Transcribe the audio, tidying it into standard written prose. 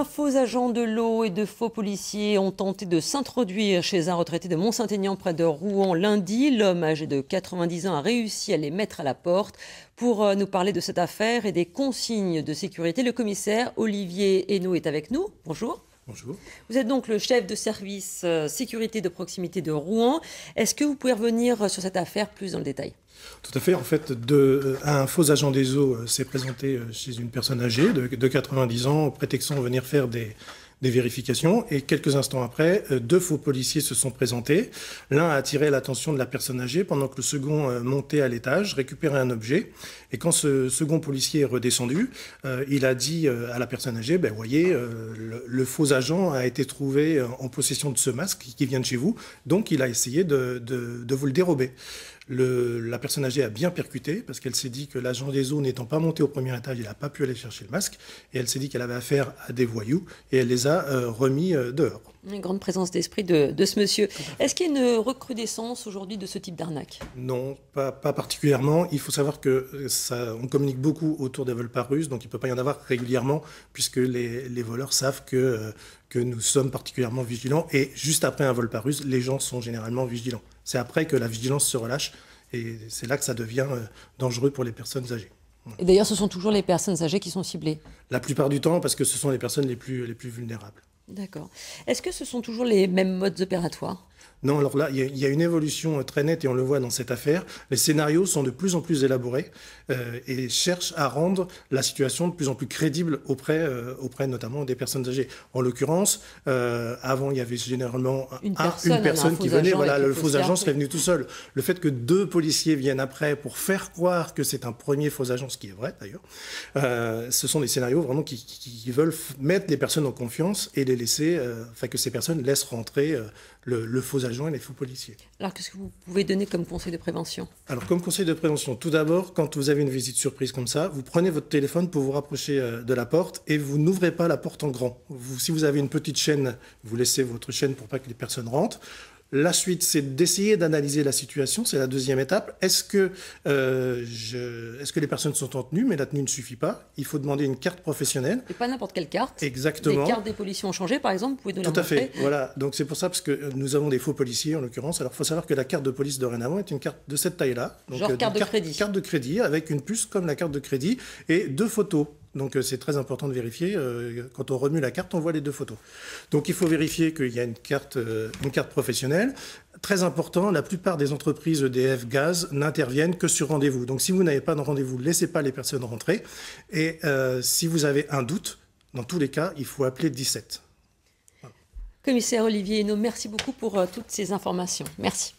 Un faux agent de l'eau et de faux policiers ont tenté de s'introduire chez un retraité de Mont-Saint-Aignan près de Rouen lundi. L'homme âgé de 90 ans a réussi à les mettre à la porte. Pour nous parler de cette affaire et des consignes de sécurité, le commissaire Olivier Hainaut est avec nous. Bonjour. Bonjour. Vous êtes donc le chef de service sécurité de proximité de Rouen. Est-ce que vous pouvez revenir sur cette affaire plus dans le détail ? Tout à fait. En fait, un faux agent des eaux s'est présenté chez une personne âgée de 90 ans, prétextant venir faire des vérifications. Et quelques instants après, deux faux policiers se sont présentés. L'un a attiré l'attention de la personne âgée pendant que le second montait à l'étage, récupérait un objet. Et quand ce second policier est redescendu, il a dit à la personne âgée, « voyez, le faux agent a été trouvé en possession de ce masque qui vient de chez vous, donc il a essayé de vous le dérober ». La personne âgée a bien percuté parce qu'elle s'est dit que l'agent des eaux n'étant pas monté au premier étage, il n'a pas pu aller chercher le masque et elle s'est dit qu'elle avait affaire à des voyous et elle les a remis dehors. Une grande présence d'esprit de ce monsieur. Est-ce qu'il y a une recrudescence aujourd'hui de ce type d'arnaque ? Non, pas particulièrement. Il faut savoir on communique beaucoup autour des vols par ruse, donc il ne peut pas y en avoir régulièrement puisque les voleurs savent que nous sommes particulièrement vigilants. Et juste après un vol par ruse, les gens sont généralement vigilants. C'est après que la vigilance se relâche et c'est là que ça devient dangereux pour les personnes âgées. Voilà. Et d'ailleurs, ce sont toujours les personnes âgées qui sont ciblées ? La plupart du temps, parce que ce sont les personnes les plus vulnérables. D'accord. Est-ce que ce sont toujours les mêmes modes opératoires ? Non, alors là, il y a une évolution très nette et on le voit dans cette affaire. Les scénarios sont de plus en plus élaborés et cherchent à rendre la situation de plus en plus crédible auprès notamment des personnes âgées. En l'occurrence, avant, il y avait généralement une personne qui venait. Voilà, le faux agent serait venu tout seul. Le fait que deux policiers viennent après pour faire croire que c'est un premier faux agent, ce qui est vrai d'ailleurs, ce sont des scénarios vraiment qui veulent mettre les personnes en confiance et les laisser, que ces personnes laissent rentrer le faux agent et les faux policiers. Alors, qu'est-ce que vous pouvez donner comme conseil de prévention ? Alors, comme conseil de prévention, tout d'abord, quand vous avez une visite surprise comme ça, vous prenez votre téléphone pour vous rapprocher de la porte et vous n'ouvrez pas la porte en grand. Si vous avez une petite chaîne, vous laissez votre chaîne pour pas que les personnes rentrent. La suite, c'est d'essayer d'analyser la situation. C'est la deuxième étape. Est-ce que les personnes sont en tenue ? Mais la tenue ne suffit pas. Il faut demander une carte professionnelle. Et pas n'importe quelle carte. Exactement. Les cartes des policiers ont changé, par exemple. Vous pouvez nous la montrer ? Tout à fait. Montrer. Voilà. Donc c'est pour ça, parce que nous avons des faux policiers en l'occurrence. Alors il faut savoir que la carte de police dorénavant est une carte de cette taille-là. Donc, genre carte de crédit. Carte de crédit avec une puce comme la carte de crédit et deux photos. Donc c'est très important de vérifier. Quand on remue la carte, on voit les deux photos. Donc il faut vérifier qu'il y a une carte professionnelle. Très important, la plupart des entreprises EDF Gaz n'interviennent que sur rendez-vous. Donc si vous n'avez pas de rendez-vous, laissez pas les personnes rentrer. Et si vous avez un doute, dans tous les cas, il faut appeler 17. Voilà. Commissaire Olivier Hainaut, merci beaucoup pour toutes ces informations. Merci.